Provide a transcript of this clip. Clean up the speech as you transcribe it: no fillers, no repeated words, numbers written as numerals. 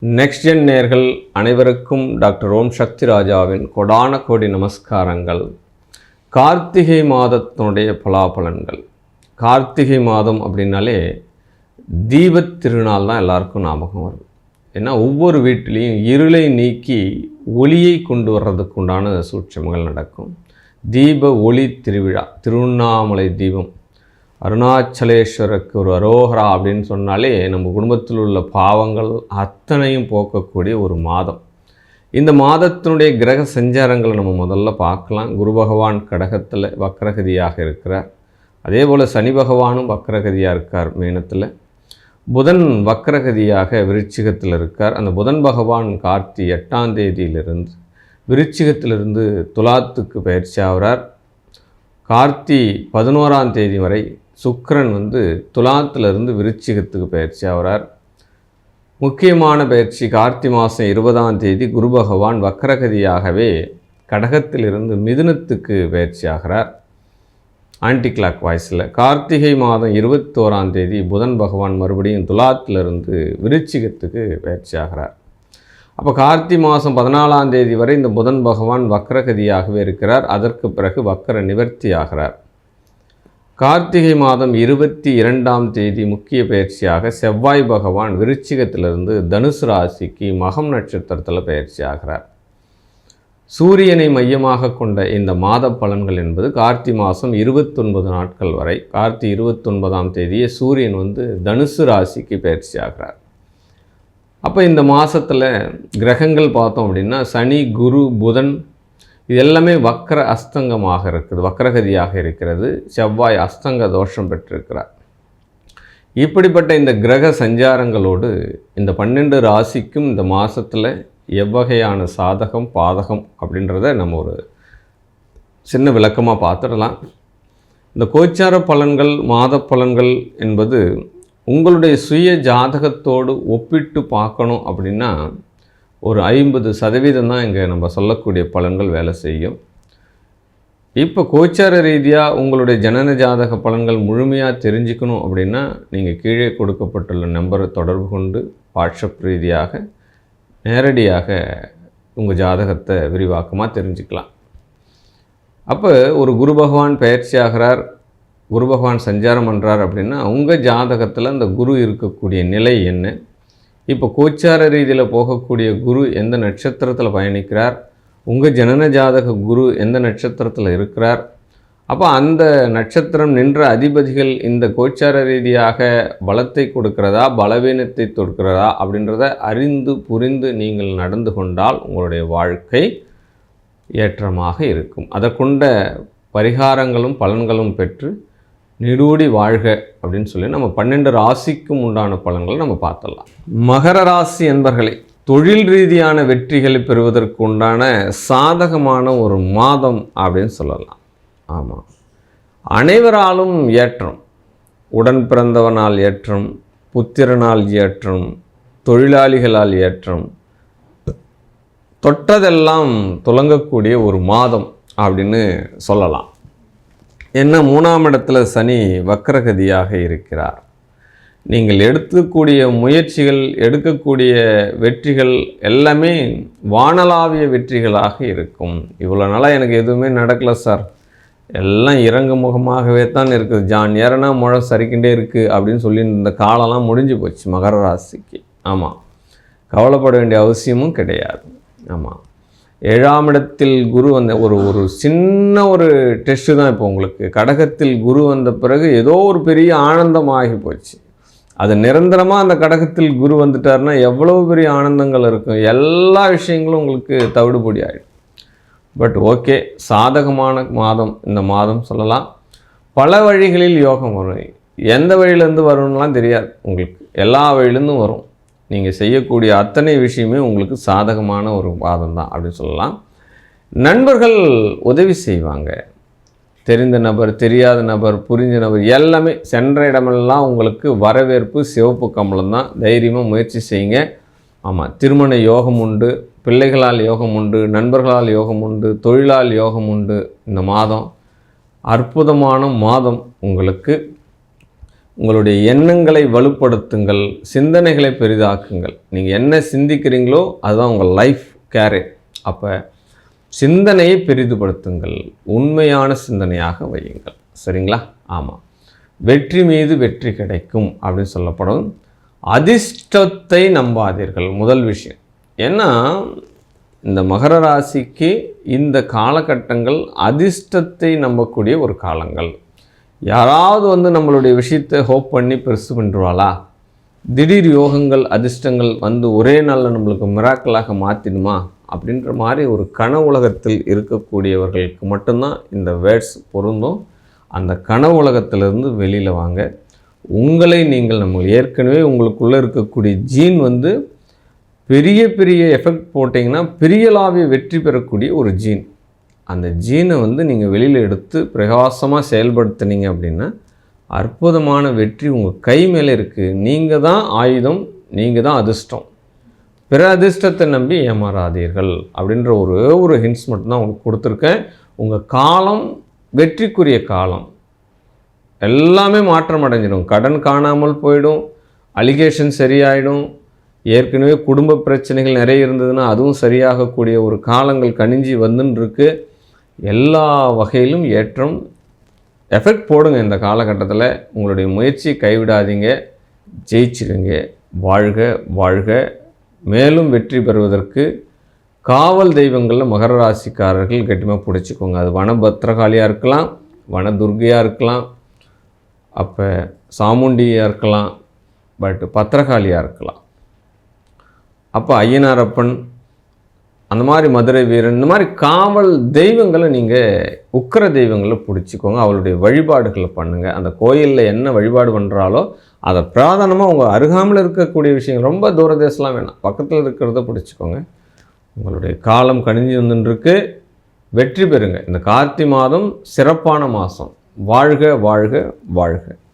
Next gen நேயர்கள் அனைவருக்கும் doctor ஓம் சக்தி ராஜாவின் கொடான கோடி நமஸ்காரங்கள். கார்த்திகை மாதத்தினுடைய பலாபலன்கள். கார்த்திகை மாதம் அப்படின்னாலே தீபத் திருநாள் தான் எல்லாருக்கும் ஞாபகம் வருது. ஏன்னா ஒவ்வொரு வீட்டிலையும் இருளை நீக்கி ஒளியை கொண்டு வர்றதுக்கு உண்டான சூட்சமங்கள் நடக்கும். தீப ஒளி திருவிழா, திருவண்ணாமலை தீபம், அருணாச்சலேஸ்வருக்கு ஒரு அரோகரா அப்படின்னு சொன்னாலே நம்ம குடும்பத்தில் உள்ள பாவங்கள் அத்தனையும் போக்கக்கூடிய ஒரு மாதம். இந்த மாதத்தினுடைய கிரக சஞ்சாரங்களை நம்ம முதல்ல பார்க்கலாம். குரு பகவான் கடகத்தில் வக்ரகதியாக இருக்கிறார். அதே போல் சனி பகவானும் வக்ரகதியாக இருக்கார் மீனத்தில். புதன் வக்ரகதியாக விருச்சிகத்தில் இருக்கார். அந்த புதன் பகவான் கார்த்தி 8ஆம் தேதியிலிருந்து விருச்சிகத்திலிருந்து துலாத்துக்கு பயிற்சி ஆகிறார். கார்த்தி 11ஆம் தேதி வரை சுக்கிரன் துலாத்திலிருந்து விருச்சிகத்துக்கு பயிற்சி ஆகிறார். முக்கியமான பயிற்சி கார்த்தி மாதம் 20ஆம் தேதி குரு பகவான் வக்ரகதியாகவே கடகத்திலிருந்து மிதுனத்துக்கு பயிற்சி ஆகிறார் ஆன்டி கிளாக் வாய்ஸில். கார்த்திகை மாதம் 21ஆம் தேதி புதன் பகவான் மறுபடியும் துலாத்திலிருந்து விருச்சிகத்துக்கு பயிற்சி ஆகிறார். அப்போ கார்த்தி மாதம் 14ஆம் தேதி வரை இந்த புதன் பகவான் வக்ரகதியாகவே இருக்கிறார். அதற்கு பிறகு வக்ர நிவர்த்தி ஆகிறார். கார்த்திகை மாதம் 22ஆம் தேதி முக்கிய பயிற்சியாக செவ்வாய் பகவான் விருச்சிகத்திலிருந்து தனுசு ராசிக்கு மகம் நட்சத்திரத்தில் பயிற்சி ஆகிறார். சூரியனை மையமாக கொண்ட இந்த மாத பலன்கள் என்பது கார்த்தி மாதம் 29 நாட்கள் வரை. கார்த்தி 29ஆம் தேதியே சூரியன் தனுசு ராசிக்கு பயிற்சி ஆகிறார். அப்போ இந்த மாதத்தில் கிரகங்கள் பார்த்தோம் அப்படின்னா சனி, குரு, புதன் இது எல்லாமே வக்ர அஸ்தங்கமாக இருக்குது, வக்ரகதியாக இருக்கிறது. செவ்வாய் அஸ்தங்க தோஷம் பெற்றிருக்கிறார். இப்படிப்பட்ட இந்த கிரக சஞ்சாரங்களோடு இந்த 12 ராசிக்கும் இந்த மாதத்தில் எவ்வகையான சாதகம் பாதகம் அப்படின்றத நம்ம ஒரு சின்ன விளக்கமாக பார்த்துடலாம். இந்த கோச்சார பலன்கள், மாத பலன்கள் என்பது உங்களுடைய சுய ஜாதகத்தோடு ஒப்பிட்டு பார்க்கணும் அப்படின்னா ஒரு 50% தான் இங்கே நம்ம சொல்லக்கூடிய பலன்கள் வேலை செய்யும். இப்போ கோச்சார ரீதியாக உங்களுடைய ஜனன ஜாதக பலன்கள் முழுமையாக தெரிஞ்சுக்கணும் அப்படின்னா நீங்கள் கீழே கொடுக்கப்பட்டுள்ள நம்பரை தொடர்பு கொண்டு வாட்ஸ்அப் ரீதியாக நேரடியாக உங்கள் ஜாதகத்தை விரிவாக்கமாக தெரிஞ்சுக்கலாம். அப்போ ஒரு குரு பகவான் பயிற்சி ஆகிறார், குரு பகவான் சஞ்சாரம் பண்ணுறார் அப்படின்னா உங்கள் ஜாதகத்தில் அந்த குரு இருக்கக்கூடிய நிலை என்ன, இப்போ கோச்சார ரீதியில் போகக்கூடிய குரு எந்த நட்சத்திரத்தில் பயணிக்கிறார், உங்கள் ஜனன ஜாதக குரு எந்த நட்சத்திரத்தில் இருக்கிறார், அப்போ அந்த நட்சத்திரம் நின்ற அதிபதிகள் இந்த கோச்சார ரீதியாக பலத்தை கொடுக்கிறதா பலவீனத்தை கொடுக்கிறதா அப்படின்றத அறிந்து புரிந்து நீங்கள் நடந்து கொண்டால் உங்களுடைய வாழ்க்கை ஏற்றமாக இருக்கும். அதற்குண்ட பரிகாரங்களும் பலன்களும் பெற்று நீடூடி வாழ்க அப்படின்னு சொல்லி நம்ம 12 ராசிக்கும் உண்டான பலன்களை நம்ம பார்த்துடலாம். மகர ராசி என்பர்களை தொழில் ரீதியான வெற்றிகளை பெறுவதற்கு உண்டான சாதகமான ஒரு மாதம் அப்படின்னு சொல்லலாம். ஆமாம், அனைவராலும் ஏற்றம், உடன் பிறந்தவனால் ஏற்றம், புத்திரனால் ஏற்றம், தொழிலாளிகளால் ஏற்றம், தொட்டதெல்லாம் துலங்கக்கூடிய ஒரு மாதம் அப்படின்னு சொல்லலாம். என்ன 3ஆம் இடத்துல சனி வக்ரகதியாக இருக்கிறார். நீங்கள் எடுக்கக்கூடிய முயற்சிகள், எடுக்கக்கூடிய வெற்றிகள் எல்லாமே வானளாவிய வெற்றிகளாக இருக்கும். இவ்வளோ நாளாக எனக்கு எதுவுமே நடக்கலை சார், எல்லாம் இறங்கு முகமாகவே தான் இருக்குது, ஜான் ஏறனா முழம் சரிக்கின்றே இருக்குது அப்படின்னு சொல்லி இந்த காலம்லாம் முடிஞ்சு போச்சு மகர ராசிக்கு. ஆமாம், கவலைப்பட வேண்டிய அவசியமும் கிடையாது. ஆமாம், 7ஆம் இடத்தில் குரு ஒரு சின்ன ஒரு டெஸ்ட்டு தான். இப்போ உங்களுக்கு கடகத்தில் குரு வந்த பிறகு ஏதோ ஒரு பெரிய ஆனந்தமாகி போச்சு. அது நிரந்தரமாக அந்த கடகத்தில் குரு வந்துட்டார்னா எவ்வளவு பெரிய ஆனந்தங்கள் இருக்கும், எல்லா விஷயங்களும் உங்களுக்கு தவிடுபொடி ஆகிடும். பட் ஓகே, சாதகமான மாதம் இந்த மாதம் சொல்லலாம். பல வழிகளில் யோகம் வரும். எந்த வழியிலேருந்து வரும்லாம் தெரியாது உங்களுக்கு, எல்லா வழியிலேருந்தும் வரும். நீங்கள் செய்யக்கூடிய அத்தனை விஷயமே உங்களுக்கு சாதகமான ஒரு மாதம் தான் அப்படின்னு சொல்லலாம். நண்பர்கள் உதவி செய்வாங்க. தெரிந்த நபர், தெரியாத நபர், புரிஞ்ச நபர் எல்லாமே சென்ற இடமெல்லாம் உங்களுக்கு வரவேற்பு, சிவப்பு கம்பளம் தான். தைரியமாக முயற்சி செய்யுங்க. ஆமாம், திருமண யோகம் உண்டு, பிள்ளைகளால் யோகம் உண்டு, நண்பர்களால் யோகம் உண்டு, தொழிலால் யோகம் உண்டு. இந்த மாதம் அற்புதமான மாதம் உங்களுக்கு. உங்களுடைய எண்ணங்களை வலுப்படுத்துங்கள், சிந்தனைகளை பெரிதாக்குங்கள். நீங்கள் என்ன சிந்திக்கிறீங்களோ அதுதான் உங்கள் லைஃப் கேரியர். அப்போ சிந்தனையை பெரிதுபடுத்துங்கள், உண்மையான சிந்தனையாக வையுங்கள். சரிங்களா? ஆமாம். வெற்றி மீது வெற்றி கிடைக்கும் அப்படின்னு சொல்லப்படும். அதிர்ஷ்டத்தை நம்பாதீர்கள், முதல் விஷயம். ஏன்னா இந்த மகர ராசிக்கு இந்த காலகட்டங்கள் அதிர்ஷ்டத்தை நம்பக்கூடிய ஒரு காலங்கள். யாராவது நம்மளுடைய விஷயத்தை ஹோப் பண்ணி பெருசு பண்ணிடுவாளா, திடீர் யோகங்கள் அதிர்ஷ்டங்கள் ஒரே நாளில் நம்மளுக்கு மிராக்கலாக மாற்றிடுமா அப்படின்ற மாதிரி ஒரு கனவு உலகத்தில் இருக்கக்கூடியவர்களுக்கு மட்டும்தான் இந்த வேர்ட்ஸ் பொருந்தும். அந்த கனவு உலகத்திலிருந்து வெளியில் வாங்க. உங்களை நீங்கள் நம்ம ஏற்கனவே உங்களுக்குள்ளே இருக்கக்கூடிய ஜீன் பெரிய பெரிய எஃபெக்ட் போட்டிங்கன்னா பெரியளாவிய வெற்றி பெறக்கூடிய ஒரு ஜீன். அந்த ஜீனை நீங்கள் வெளியில் எடுத்து பிரகாசமாக செயல்படுத்தினீங்க அப்படின்னா அற்புதமான வெற்றி உங்கள் கை மேலே இருக்குது. நீங்கள் தான் ஆயுதம், நீங்கள் தான் அதிர்ஷ்டம். பிற அதிர்ஷ்டத்தை நம்பி ஏமாறாதீர்கள் அப்படின்ற ஒரு ஹிண்ட்ஸ் மட்டும்தான் உங்களுக்கு கொடுத்துருக்கேன். உங்கள் காலம் வெற்றிக்குரிய காலம். எல்லாமே மாற்றம் அடைஞ்சிடும். கடன் காணாமல் போயிடும், அலிகேஷன் சரியாயிடும், ஏற்கனவே குடும்ப பிரச்சனைகள் நிறைய இருந்ததுன்னா அதுவும் சரியாகக்கூடிய ஒரு காலங்கள் கனிஞ்சி வந்துருக்கு. எல்லா வகையிலும் ஏற்றம். எஃபெக்ட் போடுங்க இந்த காலகட்டத்தில். உங்களுடைய முயற்சியை கைவிடாதீங்க, ஜெயிச்சிடுங்க. வாழ்க வாழ்க. மேலும் வெற்றி பெறுவதற்கு காவல் தெய்வங்களில் மகர ராசிக்காரர்கள் கட்டிமாக பிடிச்சிக்கோங்க. அது வனபத்ரகாளியாக இருக்கலாம், வனதுர்கையாக இருக்கலாம், அப்போ சாமுண்டியாக இருக்கலாம், பத்திரகாளியாக இருக்கலாம். அப்போ ஐயனாரப்பன், அந்த மாதிரி மதுரை வீரன், இந்த மாதிரி காவல் தெய்வங்களை நீங்கள் உக்கிர தெய்வங்களை பிடிச்சிக்கோங்க. அவளுடைய வழிபாடுகளை பண்ணுங்கள். அந்த கோயிலில் என்ன வழிபாடு பண்ணுறாலோ அதை பிராதானமாக உங்கள் அருகாமல் இருக்கக்கூடிய விஷயங்கள், ரொம்ப தூரதேசலாம் வேணாம், பக்கத்தில் இருக்கிறத பிடிச்சிக்கோங்க. உங்களுடைய காலம் கணிஞ்சு வந்துருக்கு. வெற்றி பெறுங்க. இந்த கார்த்திகை மாதம் சிறப்பான மாதம். வாழ்க வாழ்க வாழ்க.